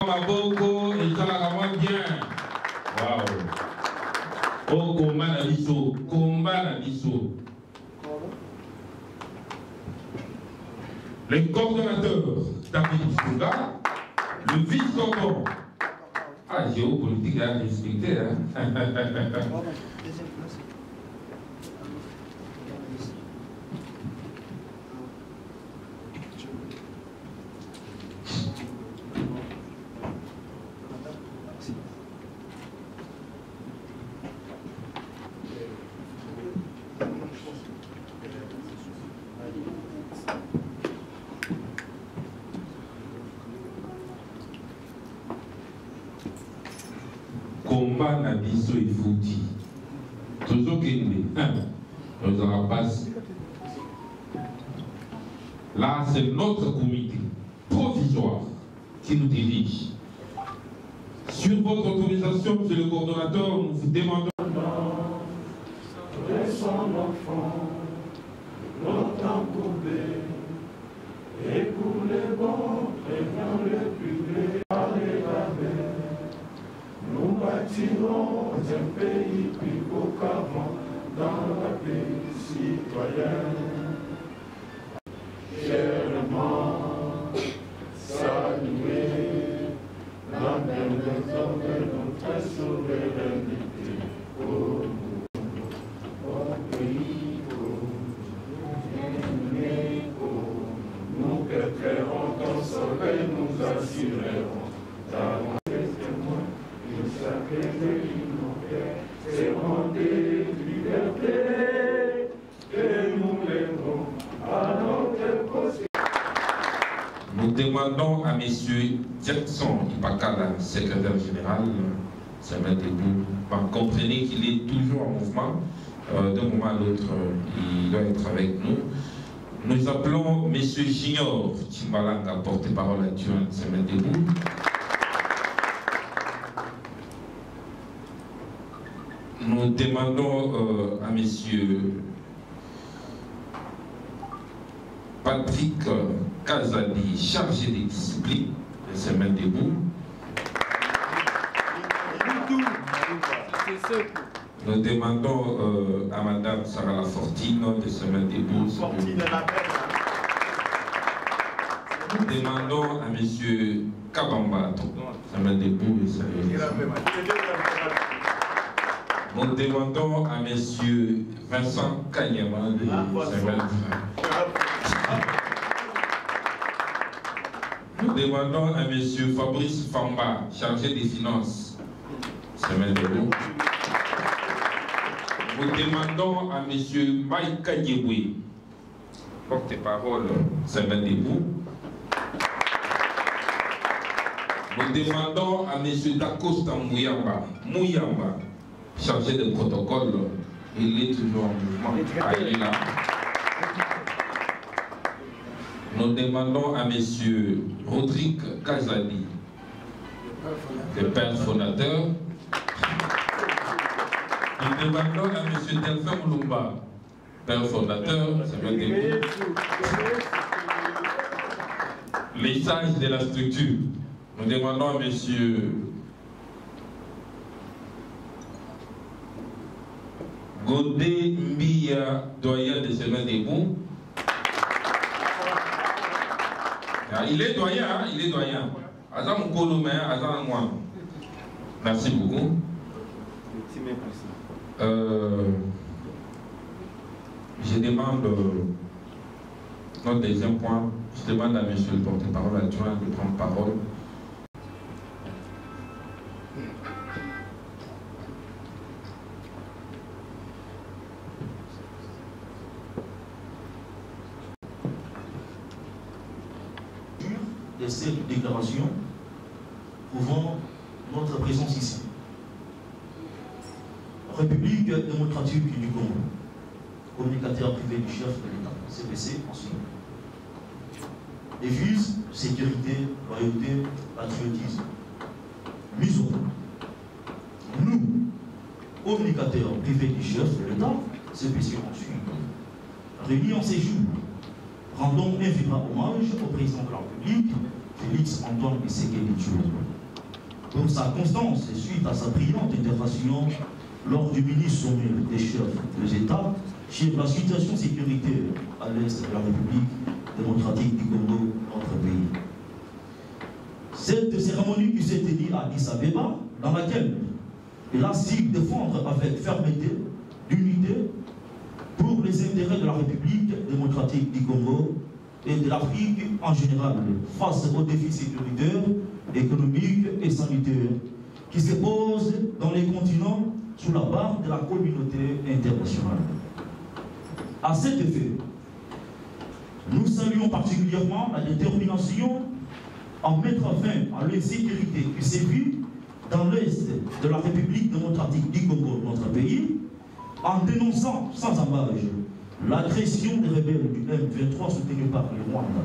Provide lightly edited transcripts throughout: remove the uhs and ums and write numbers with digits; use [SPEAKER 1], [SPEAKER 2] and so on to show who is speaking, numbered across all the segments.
[SPEAKER 1] Maboko et Salagama bien. Waouh. Oh, combat na biso, combat na biso. Le coordonnateur David Souga, le vice-coordonnateur. Ah, géopolitique, là, respecté, hein. Combat na biso et fouti. Toujours qu'il nous aura passé. Là, c'est notre comité provisoire qui nous dirige. Sur votre autorisation, monsieur le coordonnateur, nous vous demandons.
[SPEAKER 2] De son enfant, longtemps courbé, et pour les bons, prévenant le public, par les gravés. Nous bâtirons un pays plus beau qu'avant dans la paix citoyenne. Chèrement saluer la même raison de notre souveraineté. Au pays, nous pétrerons ton soleil, nous assurerons ta c'est mon liberté que nous lèverons à notre possibilité.
[SPEAKER 1] Nous demandons à M. Jackson Ipakala, secrétaire général, se mettre debout. Comprenez qu'il est toujours en mouvement. D'un moment à l'autre, il doit être avec nous. Nous appelons M. Junior Chimbalanga, porte-parole adjoint, se mettre debout. Nous demandons à M. Patrick Kazadi, chargé des disciplines, de se mettre debout. Nous demandons à Mme Sarah Lafortine de se mettre debout. Nous demandons à M. Kabamba de se mettre debout et saluer. Nous demandons à M. Vincent Kanyama de se mettre. Nous demandons à M. Fabrice Famba, chargé des finances, se mettre debout. Nous demandons à M. Mike Kanyebwe, porte-parole, se mettre debout. Nous demandons à M. Dacosta Mouyamba, chargé de protocole, il est toujours en mouvement. Ah, il est là. Nous demandons à M. Rodrigue Kazadi, le père fondateur. Nous demandons à M. Delphin Moulumba, père fondateur, ça veut dire les sages de la structure. Nous demandons à M. Godé Mbia, doyen de Chemin debout. Il est doyen, hein? Il est doyen. Azam Koloumé, Azam Mouan. Merci beaucoup. Je demande, notre deuxième point, je demande à M. le porte-parole adjoint de prendre parole.
[SPEAKER 3] De cette déclaration prouvant notre présence ici. République démocratique du Congo, communicateur privé du chef de l'État, CPC ensuite. Devise, sécurité, loyauté, patriotisme. Mise au point. Nous, communicateurs privés du chef de l'État, CPC ensuite, réunis en séjour, rendons un vibrant hommage au président de la République, Félix Antoine Tshisekedi Tshilombo. pour sa constance et suite à sa brillante intervention lors du mini-sommet des chefs des États sur la situation sécuritaire à l'est de la République démocratique du Congo, notre pays. Cette cérémonie qui s'est tenue à Addis Abeba, dans laquelle il a su défendre avec fermeté l'unité pour les intérêts de la République démocratique du Congo et de l'Afrique en général, face aux défis sécuritaires, économiques et sanitaires qui se posent dans les continents sous la barre de la communauté internationale. À cet effet, nous saluons particulièrement la détermination à mettre fin à l'insécurité qui sévit dans l'est de la République démocratique du Congo, notre pays, en dénonçant sans ambages l'agression des rebelles du M23 soutenus par le Rwanda,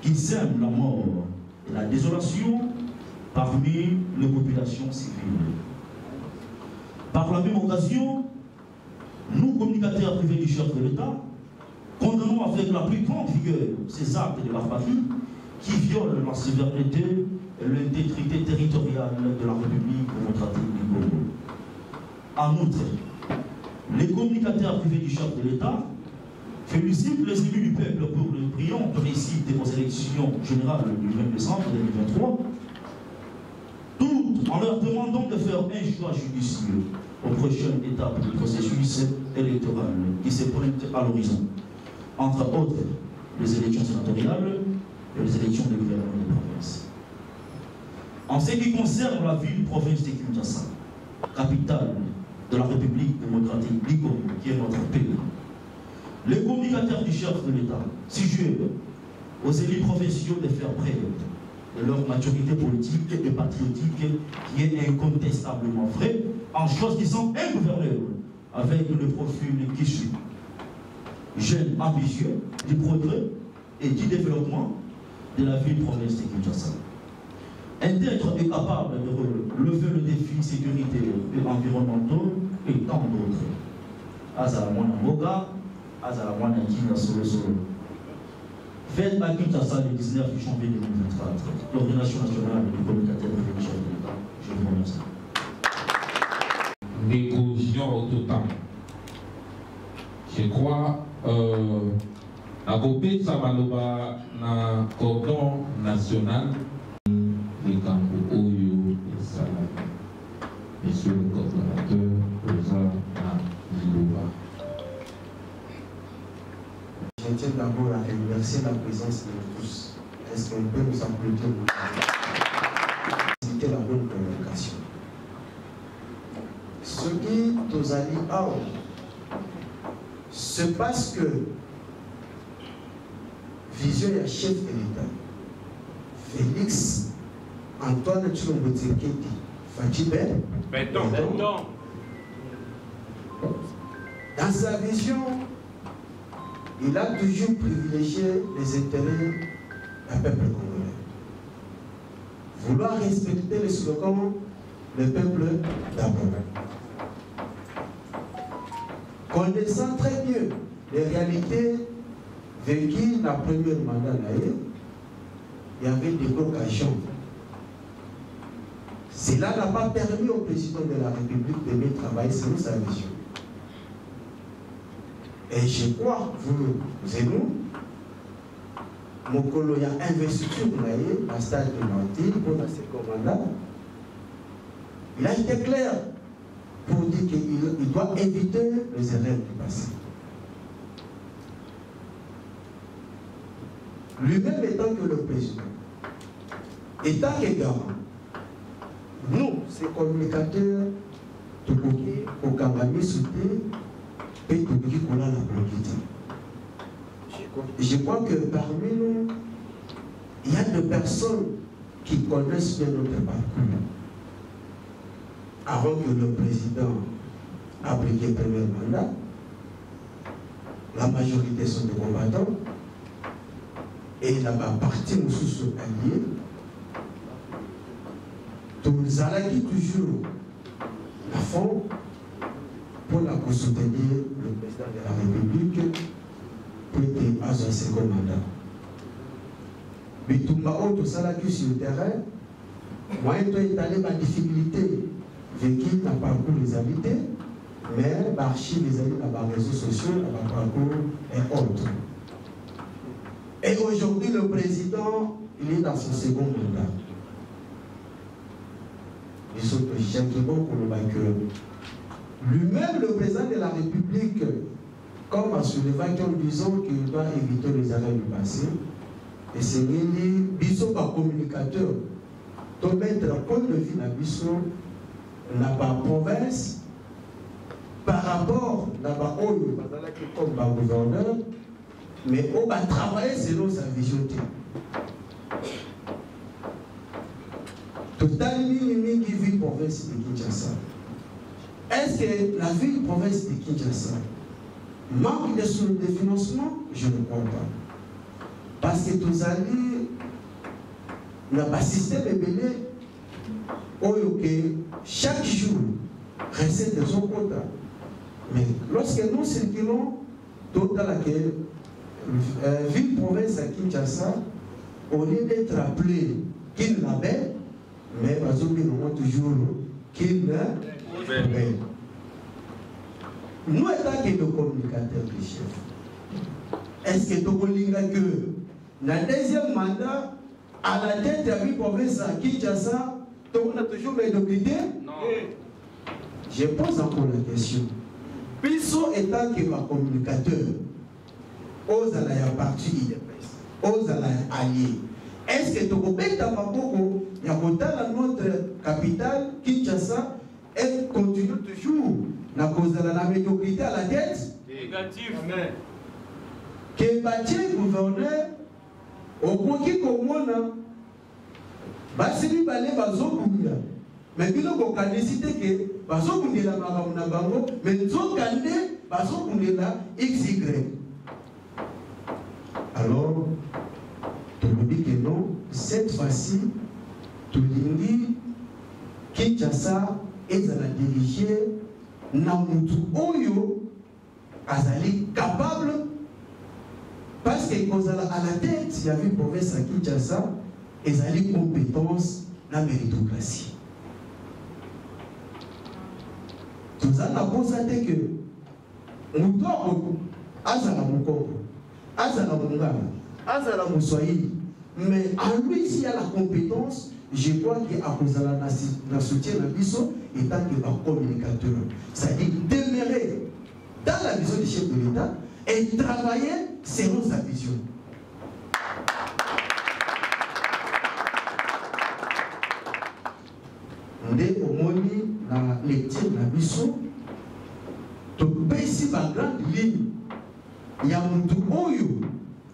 [SPEAKER 3] qui sèment la mort et la désolation parmi les populations civiles. Par la même occasion, nous, communicateurs privés du chef de l'État, condamnons avec la plus grande vigueur ces actes de la barbarie qui violent la souveraineté et l'intégrité territoriale de la République démocratique du Congo. En outre, les communicateurs privés du chef de l'État félicitent les élus du peuple pour le brillant réussite aux élections générales du 20 décembre 2023, tout en leur demandant de faire un choix judicieux aux prochaines étapes du processus électoral qui se pointent à l'horizon, entre autres les élections sénatoriales et les élections de gouvernement de province. En ce qui concerne la ville-province de Kinshasa, capitale de la République démocratique du Congo, qui est notre pays, les communicateurs du chef de l'État suggèrent aux élus provinciaux de faire preuve de leur maturité politique et patriotique qui est incontestablement vrai en choisissant un gouverneur avec le profil qui suit. Jeune ambitieux du progrès et du développement de la ville-province de Kinshasa. Intègre et capable de relever le défi sécuritaire et environnementaux et tant d'autres. Azalamwana Moga, Azalamwana Kina Solo Solo. Faites à Kinshasa le 19 janvier 2024, l'Ordination nationale du communicateur de chef de l'État. Je vous remercie.
[SPEAKER 1] Négociation au total. Je crois à Gobé Samaloba, na cordon national, les Gambo Oyo et Salam. Monsieur le coordonnateur, présent à Liloba.
[SPEAKER 4] Je tiens d'abord à remercier la présence de tous. Est-ce qu'on peut nous applaudir pour faciliter la bonne communication? Ce qui nous a dit, c'est parce que Vision et chef de l'État, Félix Antoine Tshilombo-Tshisekedi Fatibel, dans sa vision, il a toujours privilégié les intérêts du peuple congolais. Vouloir respecter le slogan le peuple d'abord. Connaissant très bien les réalités vécues dans le premier mandat, il y avait des blocations. Cela n'a pas permis au président de la République de mieux travailler selon sa vision. Et je crois, vous et nous, mon collègue a investi sur la stade de Mantil pour la second mandat. Il a été clair pour dire qu'il doit éviter les erreurs du passé. Lui-même étant que le président, étant que garant, nous, ces communicateurs, au Kangami Souté, et au la je crois que parmi nous, il y a des personnes qui connaissent bien notre parcours. Avant que le président applique le premier mandat, la majorité sont des combattants et la partie nous sont alliés. Nous allons toujours à fond pour la soutenir le président de la République pour être à un second mandat. Mais tout le monde sur le terrain, moi, je dois étaler ma difficulté. Vécu n'a pas parcours les habités, mais l'archive les amis dans les réseaux sociaux, dans le parcours et autres. Et aujourd'hui, le président, il est dans son second mandat. Il sont gentiment pour le vainqueur. Lui-même, le président de la République, comme à soulever en disant qu'il doit éviter les arrêts du passé, et c'est lui, Bissot, un communicateur, de mettre un point de vue dans Bissot, n'a pas province, par rapport à comme gouverneur, mais on va travailler selon sa vision. Totalement, qui vit province de Kinshasa. Est-ce que la ville province de Kinshasa manque de sources de financement? Je ne crois pas. Parce que tous alliés n'a pas système ébélé chaque jour recette de son quota. Mais lorsque nous circulons dans laquelle ville province à Kinshasa, au lieu d'être appelé qu'il l'avait, mais toujours qu'il l'avait. Nous, étant que nos communicateurs des chefs, est-ce que Togolinga que dans le deuxième mandat, à la tête de la ville province à Kinshasa, on a toujours médiocrité? Non. Je pose encore la question. Puisque étant que ma communicateur, aux alliés parti IDPS, aux alliés, est-ce que Togobé Tamaboko, il y a notre capitale, Kinshasa, elle continue toujours à cause de la médiocrité à la tête? Négatif. Que bâti gouverneur, au Koki Komona, Basili Balé Bazokunda, mais il faut qu'on décide que Bazokunda la Maramuna Bango, mais Zokande Bazokunda la XY. Alors, tu me dis que non, cette fois-ci, tu dis Kinshasa est à la diriger Namutu Oyo, Azali capable, parce que quand à la tête, il y avait une province à Kinshasa, et Azali compétence dans la méritocratie. Nous avons constaté que nous devons Azala Mukongo, Azala Mungala, Azala Moussoïli, mais en lui, s'il y a la compétence, je crois qu'à cause de la soutien de Bissot, étant un communicateur, c'est-à-dire demeurer dans la vision du chef de l'État et travailler selon sa vision. On est au moins la lecture de Bissot, tu peux ici ma grande ligne. Il y a un Oyo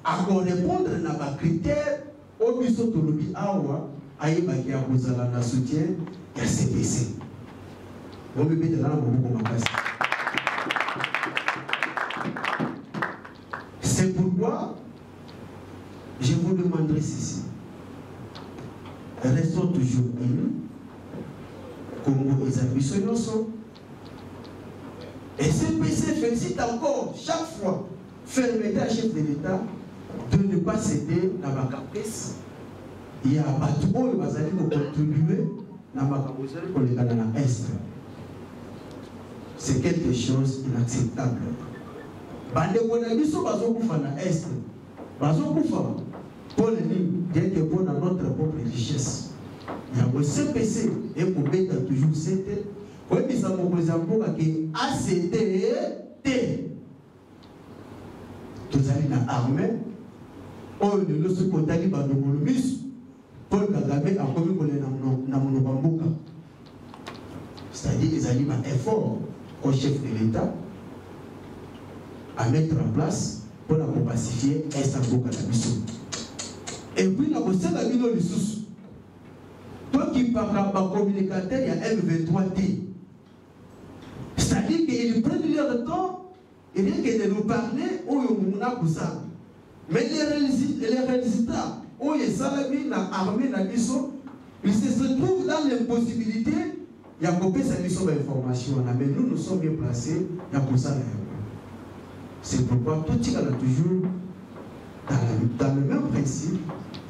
[SPEAKER 4] à répondre à mes critères au Bissot de l'Obi Awa. Aïe, a posé la soutien, il y a CPC. On peut mettre là beaucoup de c'est pourquoi je vous demanderai ceci. Restons toujours unis. Congo et Zabissoyoso. Et CPC félicite encore chaque fois fermeté à chef de l'État de ne pas céder dans ma caprice. Il y a un bateau qui va contribuer dans l'Est. C'est quelque chose d'inacceptable. Bande Bonabiso Bazokufa dans l'Est. Bazokufa pour notre propre richesse. Il y a un CPC et pour mettre toujours c'était. Oui, mais ça me présente que ACT. Tous allez dans l'armée. On ne le sait pas dans le volumisme. Paul Kagame a commis dans mon bamboka. C'est-à-dire qu'ils ont un effort au chef de l'État à mettre en place pour la pacifier Est-Amboka Nabiso. Et puis, la posté la ville de sous. Toi qui parles à communicateur, il y a M23T. C'est-à-dire qu'ils prennent leur temps et rien que de nous parler, où on a pour ça. Mais les résultats, où il y a Salami, l'armée, la mission, ils se trouvent dans l'impossibilité, il y a copié sa mission d'information. Mais nous, nous sommes bien placés, il y a pour ça. C'est pourquoi tout le monde a toujours, dans le même principe,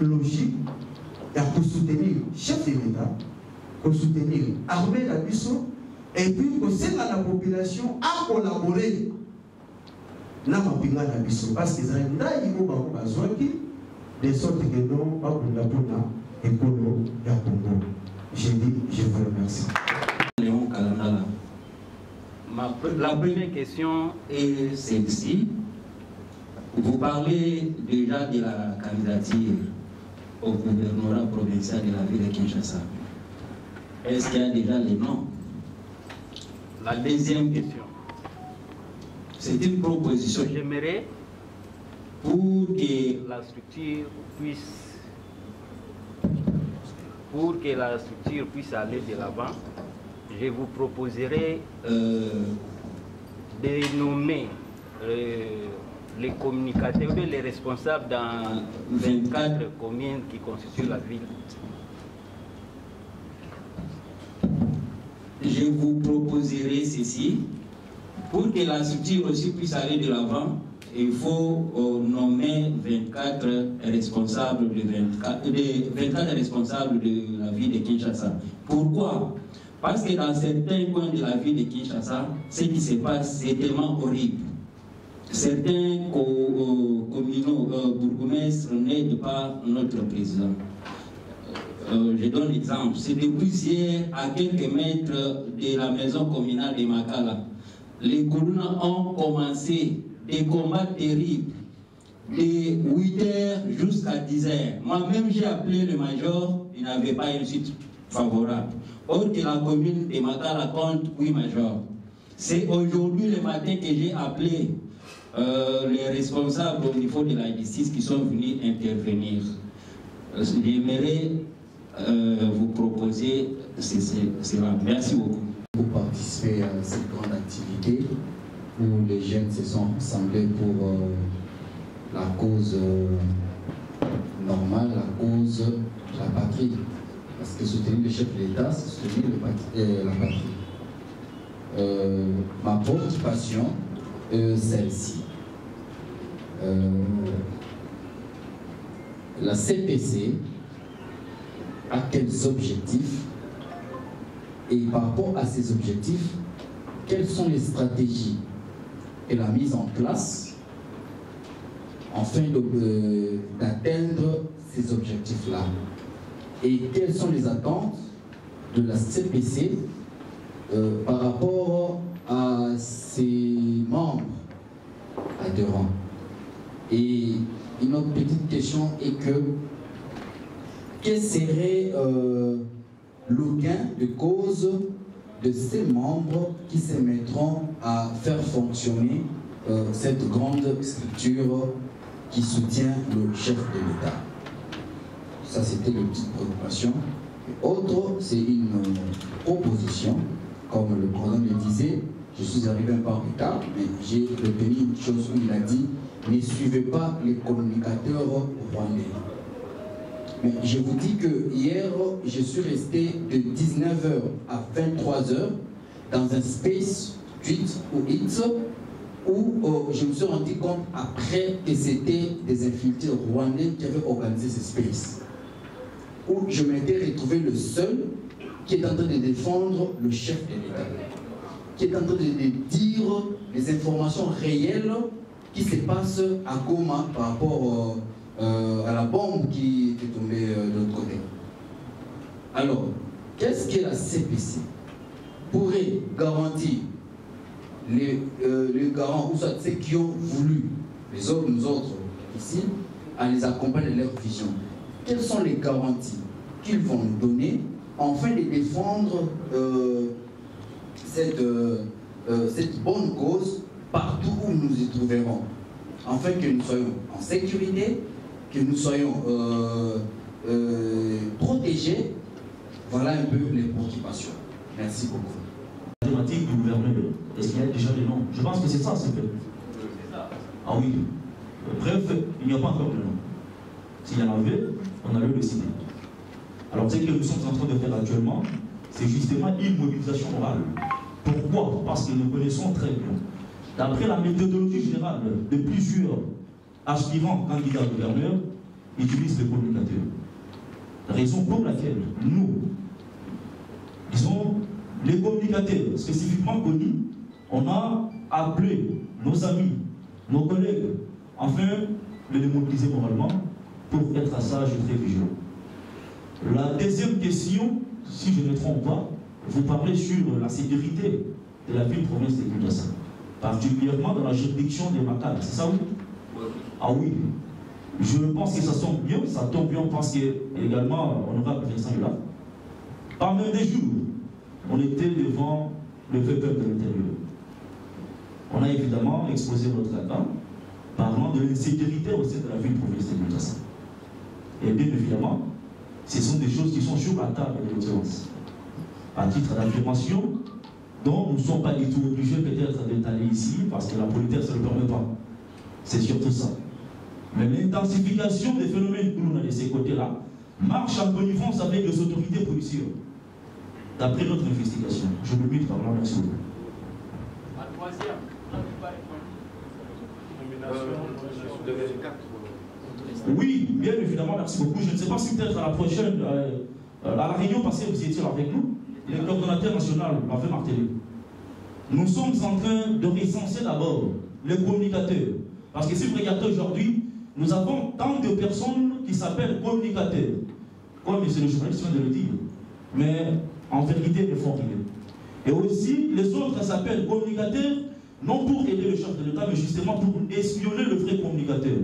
[SPEAKER 4] logique, il y a pour soutenir le chef de l'État, pour soutenir l'armée de la Bissau, et puis aussi la population à collaborer dans la Bissau. Parce que ça, il y a besoin de sorte que nous, pas pour la et pour le Congo. Je dis, je vous remercie.
[SPEAKER 5] Léon Kalandala. La première question est celle-ci. Vous parlez déjà de la candidature au gouvernorat provincial de la ville de Kinshasa. Est-ce qu'il y a déjà les noms? La deuxième question. C'est une proposition.
[SPEAKER 6] J'aimerais
[SPEAKER 5] pour que
[SPEAKER 6] la structure puisse aller de l'avant. Je vous proposerai de nommer les communicateurs, les responsables dans 24 communes qui constituent la ville.
[SPEAKER 5] Je vous proposerai ceci. Pour que la structure aussi puisse aller de l'avant, il faut nommer 24 responsables de la ville de Kinshasa. Pourquoi? Parce que dans certains coins de la ville de Kinshasa, ce qui se passe, c'est tellement horrible. Certains bourgmestres n'aident pas notre président. Je donne l'exemple. C'est depuis hier, à quelques mètres de la maison communale de Makala. Les Kourouna ont commencé des combats terribles de 8h jusqu'à 10h. Moi-même, j'ai appelé le major, il n'avait pas une suite favorable. Or que la commune de Makala compte 8 majors. C'est aujourd'hui le matin que j'ai appelé les responsables au niveau de la justice qui sont venus intervenir. J'aimerais vous proposer cela. Merci beaucoup.
[SPEAKER 7] Pour participer à cette grande activité où les jeunes se sont rassemblés pour la cause normale, la cause de la patrie. Parce que soutenir le chef de l'État, c'est soutenir la patrie. Ma préoccupation est celle-ci. La CPC a quels objectifs? Et par rapport à ces objectifs, quelles sont les stratégies qu'elle a mises en place afin d'atteindre ces objectifs-là? Et quelles sont les attentes de la CPC par rapport à ses membres adhérents? Et une autre petite question est que quel serait le gain de cause de ces membres qui se mettront à faire fonctionner cette grande structure qui soutient le chef de l'État? Ça, c'était une petite préoccupation. Autre, c'est une proposition. Comme le président le disait, je suis arrivé un peu en retard, mais j'ai retenu une chose où il a dit « Ne suivez pas les communicateurs rwandais ». Mais je vous dis que hier, je suis resté de 19h à 23h dans un space tweet ou X où je me suis rendu compte après que c'était des infiltrés rwandais qui avaient organisé ce space. Où je m'étais retrouvé le seul qui est en train de défendre le chef de l'État, qui est en train de dire les informations réelles qui se passent à Goma par rapport à la bombe qui est tombée de l'autre côté. Alors, qu'est-ce que la CPC pourrait garantir les garants, ou soit ceux qui ont voulu, les autres, nous autres ici, à les accompagner de leur vision? Quelles sont les garanties qu'ils vont nous donner afin de défendre cette bonne cause partout où nous y trouverons, afin que nous soyons en sécurité, que nous soyons protégés? Voilà un peu les préoccupations. Merci beaucoup.
[SPEAKER 3] La thématique du gouverneur, est-ce qu'il y a déjà des noms? Je pense que c'est ça, c'est fait. Ah oui. Bref, il n'y a pas encore de nom. S'il y en avait, on allait le citer. Alors, ce que nous sommes en train de faire actuellement, c'est justement une mobilisation orale. Pourquoi? Parce que nous connaissons très bien, d'après la méthodologie générale de plusieurs aspirants candidats gouverneurs, utilisent les communicateurs. Raison pour laquelle nous, disons, les communicateurs spécifiquement connus, on a appelé nos amis, nos collègues, afin de les mobiliser moralement pour être sage et très vigilant. La deuxième question, si je ne me trompe pas, vous parlez sur la sécurité de la ville-province de Kinshasa, particulièrement dans la juridiction des Makala, c'est ça oui? Ah oui, je pense que ça tombe bien, parce que également, honorable Vincent est là. Par même des jours, on était devant le peuple de l'intérieur. On a évidemment exposé notre cas, parlant de l'insécurité au sein de la ville-province de Kinshasa. Et bien évidemment, ce sont des choses qui sont sur la table de l'audience. À titre d'affirmation, dont nous ne sommes pas du tout obligés peut-être d'étaler ici, parce que la politesse ne le permet pas. C'est surtout ça. Mais l'intensification des phénomènes que l'on a de ces côtés-là marche en connivence avec les autorités policières. D'après notre investigation. Je me mute par là, merci beaucoup.
[SPEAKER 8] La troisième,
[SPEAKER 3] oui, bien évidemment, merci beaucoup. Je ne sais pas si peut-être à la prochaine, à la réunion passée, vous étiez avec nous. Le coordonnateur national l'avait martelé. Nous sommes en train de recenser d'abord les communicateurs. Parce que si vous regardez aujourd'hui, nous avons tant de personnes qui s'appellent communicateurs. Comme c'est le journaliste vient de le dire. Mais en vérité, ils font rien. Et aussi, les autres s'appellent communicateurs, non pour aider le chef de l'État, mais justement pour espionner le vrai communicateur.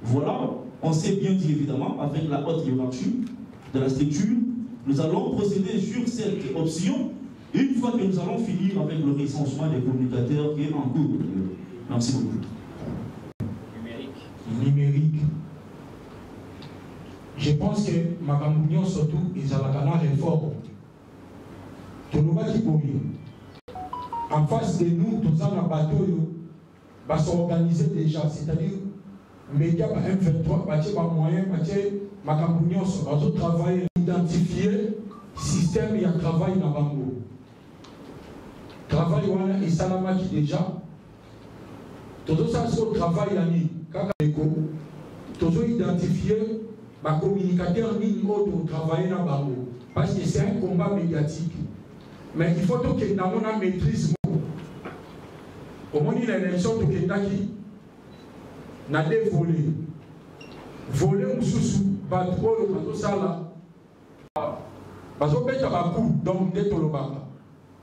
[SPEAKER 3] Voilà, on s'est bien dit évidemment, avec la haute hiérarchie de la structure, nous allons procéder sur cette option une fois que nous allons finir avec le recensement des communicateurs qui est en cours. Merci beaucoup.
[SPEAKER 9] Numérique. Je pense que Makambounion surtout, ils ont la réforme. Tout le monde qui peut. En face de nous, tous un bateau va s'organiser déjà, c'est-à-dire médias M23, bâtir par moyen, bâtir Makambounion, va travailler, identifier système et un travail dans Bango. Travail et Salama qui déjà. Tout ça, c'est le travail là. Toujours identifier ma communicateur ni autre travailler dans Bango. Parce que c'est un combat médiatique. Mais il faut que nous avons une maîtrise. Au moment de l'élection, nous avons des volets. Volets ou sous bateau, ça là. Parce qu'on peut avoir beaucoup d'hommes de Tolobaka.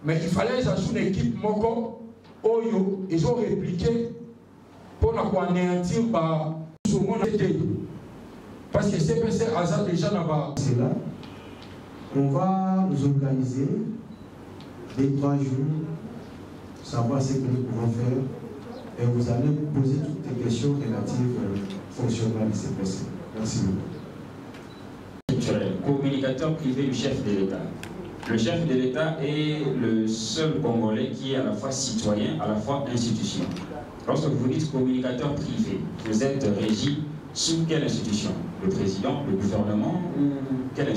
[SPEAKER 9] Mais il fallait une équipe Moko, Oyo, ils ont répliqué pour anéantir par ce monde. Parce que CPC a déjà là-bas.
[SPEAKER 4] C'est là. On va nous organiser les 3 jours, savoir ce que nous pouvons faire, et vous allez poser toutes les questions relatives au fonctionnement de CPC. Merci beaucoup.
[SPEAKER 10] Communicateur privé du chef de l'État. Le chef de l'État est le seul Congolais qui est à la fois citoyen, à la fois institution. Lorsque vous dites communicateur privé, vous êtes régi sous quelle institution? Le président, le gouvernement ou quelle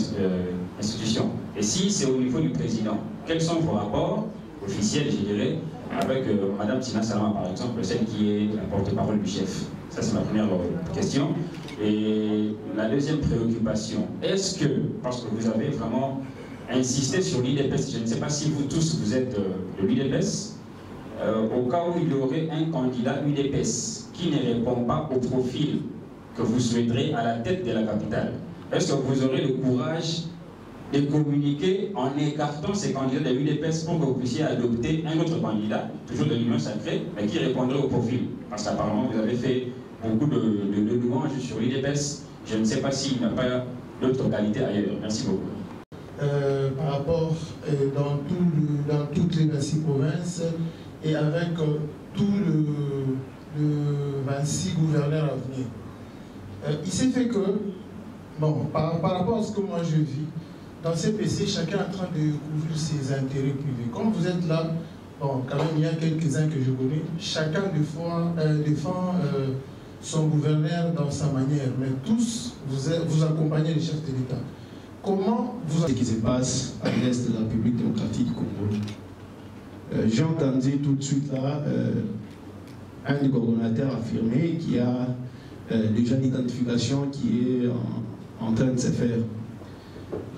[SPEAKER 10] institution? Et si c'est au niveau du président, quels sont vos rapports officiels, je dirais, avec Mme Tina Salama, par exemple, celle qui est la porte-parole du chef? Ça, c'est ma première question. Et la deuxième préoccupation, est-ce que, parce que vous avez vraiment insisté sur l'IDPS, je ne sais pas si vous tous vous êtes de l'IDPS, au cas où il y aurait un candidat UDPS qui ne répond pas au profil que vous souhaiterez à la tête de la capitale, est-ce que vous aurez le courage de communiquer en écartant ces candidats de l'UDPS pour que vous puissiez adopter un autre candidat, toujours de l'Union sacrée, mais qui répondrait au profil? Parce qu'apparemment, vous avez fait beaucoup de louanges sur l'UDPS. Je ne sais pas s'il n'y a pas d'autres qualités ailleurs. Merci beaucoup.
[SPEAKER 11] Par rapport dans toutes les 26 provinces et avec tout le 26 gouverneurs à venir. Il s'est fait que, bon, par rapport à ce que moi je vis, dans CPC, chacun est en train de couvrir ses intérêts privés. Comme vous êtes là, bon, quand même, il y a quelques-uns que je connais, chacun défend son gouverneur dans sa manière, mais tous, vous accompagnez les chefs de l'État. Comment vous...
[SPEAKER 12] Ce qui se passe à l'est de la République démocratique du Congo. J'ai entendu tout de suite là un des coordonnateurs affirmer qu'il y a déjà une identification qui est en train de se faire.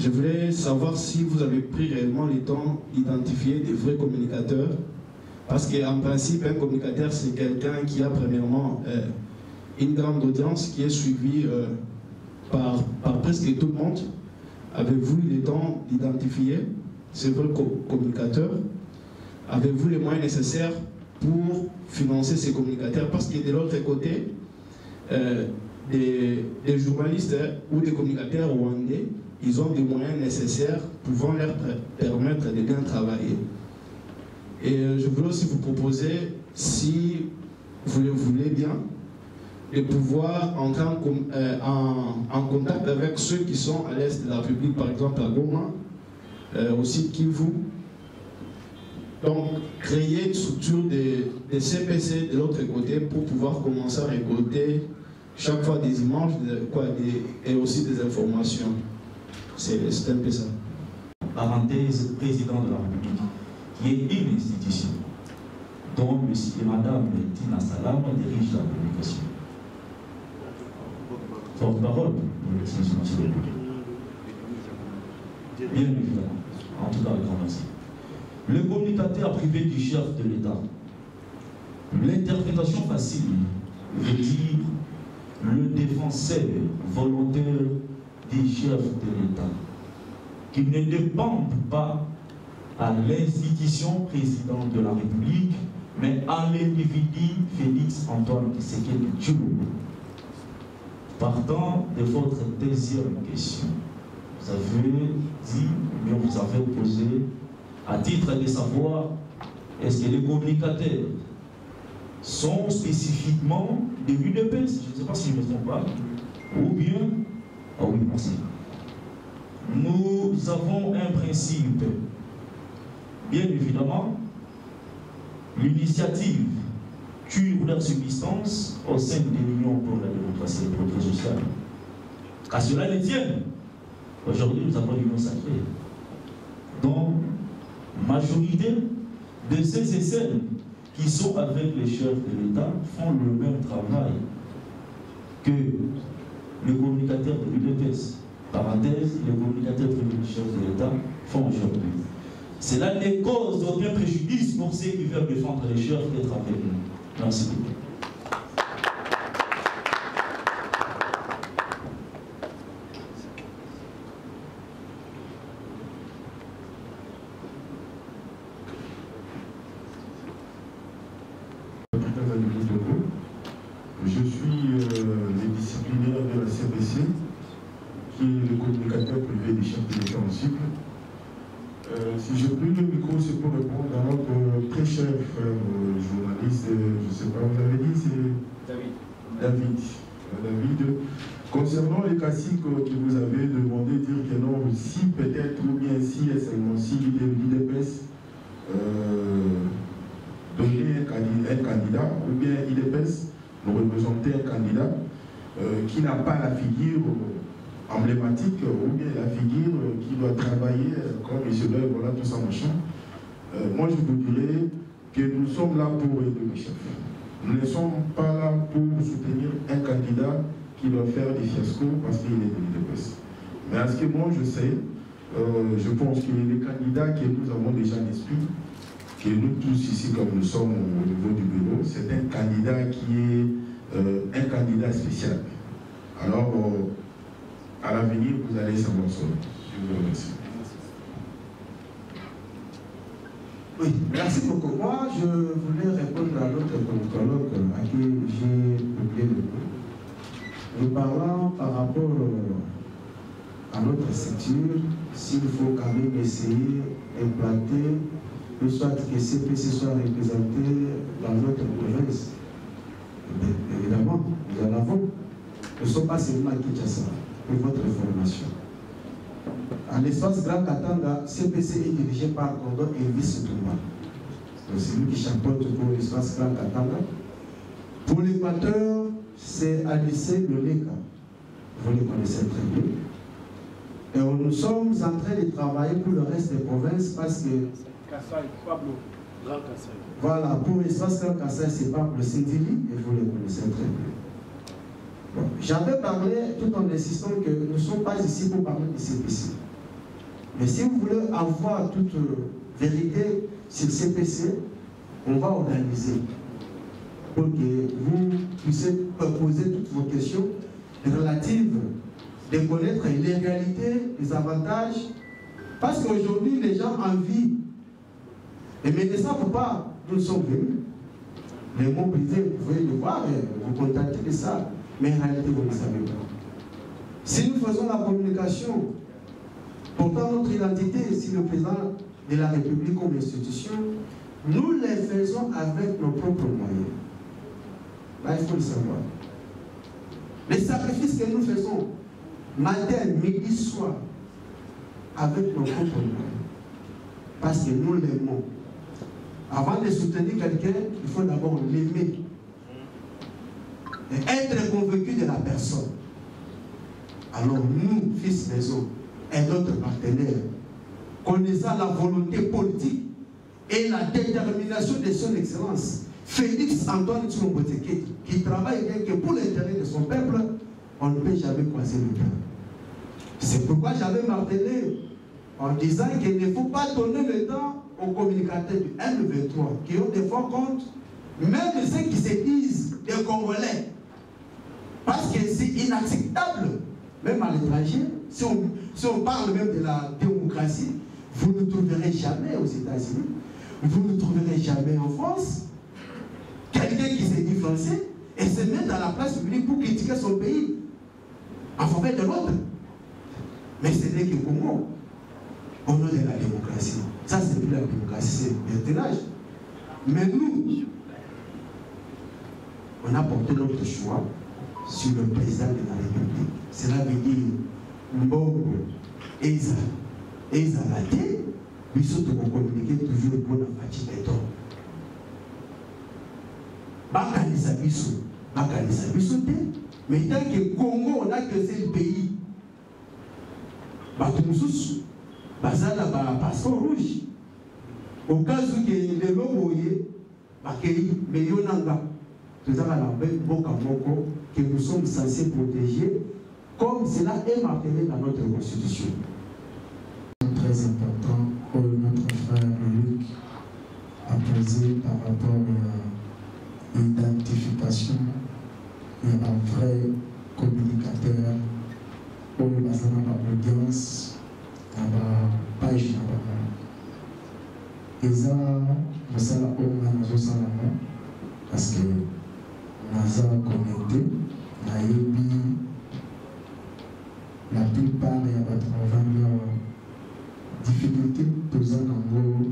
[SPEAKER 12] Je voulais savoir si vous avez pris réellement le temps d'identifier des vrais communicateurs. Parce qu'en principe, un communicateur, c'est quelqu'un qui a premièrement une grande audience qui est suivie par presque tout le monde. Avez-vous eu le temps d'identifier ces vrais communicateurs? Avez-vous les moyens nécessaires pour financer ces communicateurs? Parce que de l'autre côté, des journalistes ou des communicateurs rwandais, ils ont des moyens nécessaires pouvant leur permettre de bien travailler. Et je voulais aussi vous proposer, si vous le voulez bien, de pouvoir entrer en contact avec ceux qui sont à l'est de la République, par exemple à Goma, aussi Kivu. Donc, créer une structure de CPC de l'autre côté pour pouvoir commencer à récolter chaque fois des images et aussi des informations. C'est un peu ça.
[SPEAKER 3] Parenthèse, président de la République, qui est une institution dont monsieur et madame Tina Salam dirigent la communication. Porte-parole de l'extension nationale. Bien évidemment, en tout cas, un grand merci. Le communicateur privé du chef de l'État. L'interprétation facile veut dire le défenseur volontaire du chef de l'État, qui ne dépendent pas à l'institution président de la République, mais à l'individu Félix Antoine Tshisekedi Tshilombo. Partant de votre deuxième question, vous avez dit, mais vous avez posé, à titre de savoir, est-ce que les communicateurs sont spécifiquement des UDPS, je ne sais pas si je ne me trompe pas, ou bien, ah oui, merci. Nous avons un principe, bien évidemment, l'initiative tue leur subsistance au sein de l'Union pour la démocratie et le progrès social. Qu'à cela ne tienne, aujourd'hui nous avons l'Union sacrée. Donc, majorité de ces et celles qui sont avec les chefs de l'État font le même travail que les communicateurs de l'UDPS. Parenthèse, les communicateurs du chef de l'État font aujourd'hui. Cela ne cause aucun préjudice pour ceux qui veulent défendre les chefs d'être avec nous. Merci beaucoup.
[SPEAKER 13] Je suis le disciplinaire de la CPC, qui est le communicateur privé des chefs de l'État en cycle. Si je pris le micro, c'est pour répondre à notre très cher frère journaliste, je ne sais pas, vous avez dit, c'est David. Concernant les classiques que vous avez demandé, dire que non, si peut-être, ou bien si et seulement si l'IDPS donner un candidat, ou bien l'IDPS nous représenter un candidat qui n'a pas la figure emblématique, ou bien la figure qui doit travailler comme M. Loeb, voilà tout ça machin. Moi je vous dirais que nous sommes là pour aider les chefs. Nous ne sommes pas là pour soutenir un candidat qui doit faire des fiascos parce qu'il est de l'IDPS. Mais à ce que moi je sais, je pense que les candidats que nous avons déjà en esprit, que nous tous ici comme nous sommes au niveau du bureau, c'est un candidat qui est un candidat spécial. Alors, à l'avenir, vous allez savoir ça. Je vous remercie.
[SPEAKER 4] Oui, merci beaucoup. Moi, je voulais répondre à l'autre politologue à qui j'ai oublié le coup. Nous parlons par rapport à notre structure, s'il faut quand même essayer d'implanter, de soit que CPC soit représenté dans notre province. Évidemment, nous en avons. Nous ne sommes pas seulement à Kinshasa, pour votre information. À l'espace Grand Katanga, CPC est dirigé par Condor Elvis Touma. C'est lui qui chapeaute pour l'espace Grand Katanga. Pour l'Équateur, c'est ADC Loleka. Vous le connaissez très bien. Et nous sommes en train de travailler pour le reste des provinces parce que.
[SPEAKER 8] Kassai, Pablo, Grand Kassai.
[SPEAKER 4] Voilà, pour l'espace Grand Kassai, c'est Pablo Sindili, et vous le connaissez très bien. Bon, j'avais parlé tout en insistant que nous ne sommes pas ici pour parler de CPC. Mais si vous voulez avoir toute vérité sur CPC, on va organiser pour que vous puissiez poser toutes vos questions relatives, de connaître les réalités, les avantages. Parce qu'aujourd'hui, les gens envient, mais ne savent pas d'où nous sommes venus. Les mots privés, vous pouvez le voir, vous contactez de ça, mais en réalité, vous ne savez pas. Si nous faisons la communication, portant notre identité, si le président de la République comme institution, nous les faisons avec nos propres moyens. Là, il faut le savoir. Les sacrifices que nous faisons, matin, midi, soir, avec nos propres moyens. Parce que nous l'aimons. Avant de soutenir quelqu'un, il faut d'abord l'aimer. Et être convaincu de la personne. Alors nous, fils maison, et d'autres partenaires, connaissant la volonté politique et la détermination de son excellence, Félix Antoine Tshisekedi, qui travaille bien que pour l'intérêt de son peuple, on ne peut jamais croiser le bras. C'est pourquoi j'avais martelé en disant qu'il ne faut pas donner le temps aux communicateurs du M23 qui ont des forts comptes, même ceux qui se disent des Congolais. Parce que c'est inacceptable, même à l'étranger, si on parle même de la démocratie, vous ne trouverez jamais aux États-Unis, vous ne trouverez jamais en France, quelqu'un qui se dit français et se met dans la place publique pour critiquer son pays en faveur de l'autre. Mais ce n'est que Congo, au nom de la démocratie. Ça, c'est plus la démocratie, c'est le ménage. Mais nous, on a porté notre choix sur le président de la République. Cela veut dire Mbongo Eza Late, nous sommes communiquer toujours pour la fatigue des temps. Bakalisa biso te, mais tant que Congo, on a que c'est le pays. Batumoussous, Bazala ba passeport rouge. Au cas où les loboyés, Bakei, mais Yonanga, nous avons la belle boca moko que nous sommes censés protéger, comme cela est martelé dans notre constitution.
[SPEAKER 14] Très important pour notre frère Luc a posé par rapport à l'identification et un vrai communicateur pour l'audience à la page. Et ça, c'est la parce que Naza connecté, la plupart des difficultés posant en gros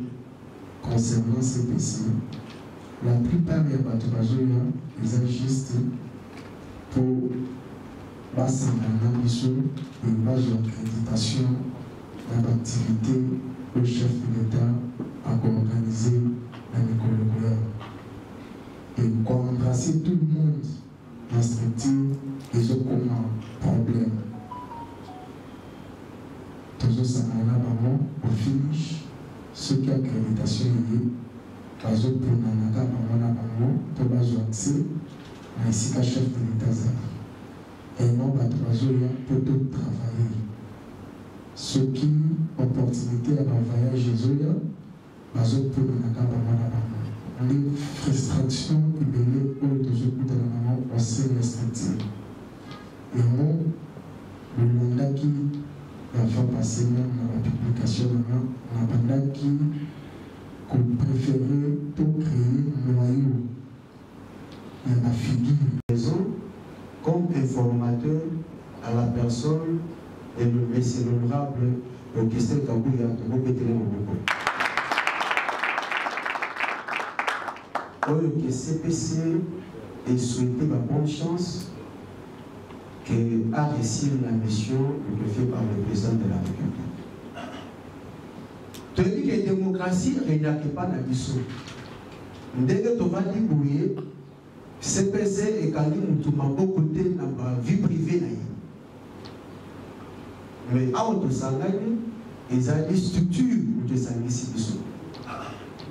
[SPEAKER 14] concernant CPC. La plupart des bateaux ils agissent pour passer un ambition et une base d'accréditation de l'activité au chef de l'État à organiser la Nicolas. Et pour embrasser tout le monde dans la structure, ils ont comme un problème. Toujours ça m'a vraiment au finish, ce qui a accréditation est, par exemple, pour Nanaka, pour avoir accès à ici qu'un chef de l'État. Et non, pour tout travailler. Ce qui, opportunité à un voyage, par exemple, pour Nanaka, les frustrations libérées pour toujours de la maman assez restrictives. Et moi, le mandat qui va faire passer même dans la publication, on a un mandat qui préférait pour créer un noyau. Il y a la figure.
[SPEAKER 4] Comme informateur à la personne de l'honorable Augustin Kabouya de Moketele Moboko. Que CPC ait souhaité ma bonne chance qu'a réussi la mission faite par le président de la République. Tandis que la démocratie ne regarde pas la mission. Dès que tu vas dire CPC est quand même tout le côté de la vie privée. Mais à autre s'engager, ils ont des structures où ils s'engagent.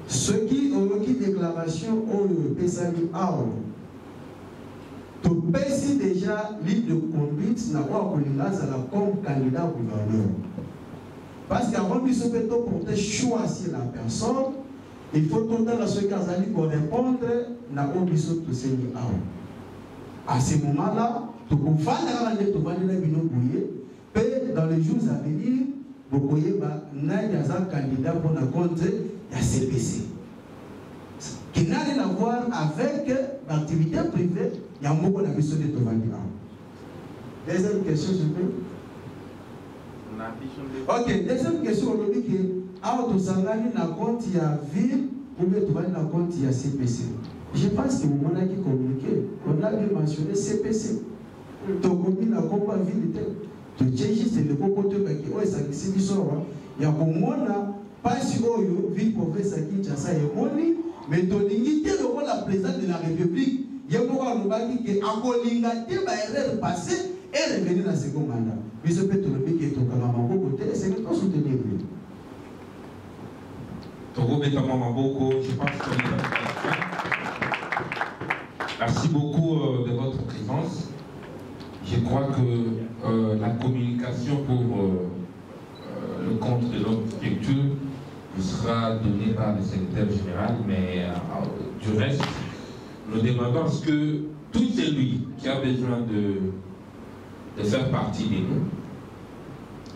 [SPEAKER 4] Ceux qui ont une déclaration ont pesali arme. Tu pèses déjà l'île de conduite n'a pas comme candidat gouverneur. Parce qu'avant de se faire pour choisir la personne, il faut tout le temps la société pour répondre à l'obispo de Seigneur. À ce moment-là, tout le monde va dans les jours à venir, vous voyez, il y a un candidat pour la contre la CPC. Qui n'a rien à voir avec l'activité privée, il y a beaucoup de mission de Tovani. Deuxième question, s'il vous plaît. Ok, deuxième question, on dit que Autosangani n'a compte il y a ville ou bien Tovani n'a compte il y a CPC. Je pense que vous m'avez communiqué, on a bien mentionné CPC. Togomi n'a pas ville. C'est le côté qui est sacrifié du sort. Il y a comme moi, pas si on vit pour faire ça qui est ça et moni, mais ton dignité de la présidente de la République. Il y a beaucoup de gens qui ont colligé erreur passée et revenir dans le second mandat. Mais ce peut être qui est au Kamamabo côté, c'est que tout soutenir.
[SPEAKER 1] Togo Betamamaboko, je pense que merci beaucoup de votre présence. Je crois que la communication pour le compte de notre structure vous sera donnée par le secrétaire général, mais du reste, nous demandons à ce que tout celui qui a besoin de faire partie de nous,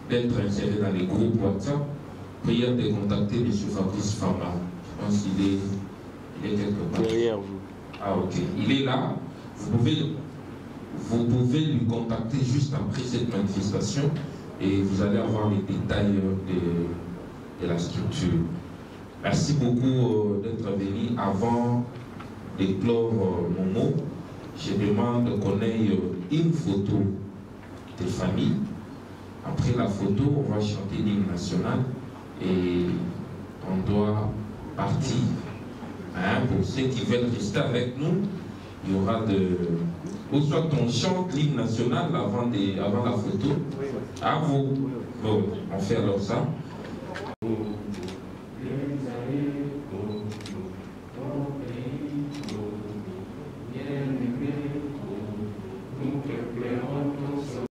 [SPEAKER 1] d'être inséré dans les groupes WhatsApp, prière de contacter M. Fabrice Famba. Je pense qu'il est quelque part. Derrière vous. Ah ok, il est là. Vous pouvez lui contacter juste après cette manifestation et vous allez avoir les détails de la structure. Merci beaucoup d'être venu. Avant de clore mon mot, je demande qu'on ait une photo de famille. Après la photo, on va chanter l'hymne national et on doit partir. Hein, pour ceux qui veulent rester avec nous, il y aura ou soit on chante l'hymne national avant la photo. À vous. Bon, on fait alors ça.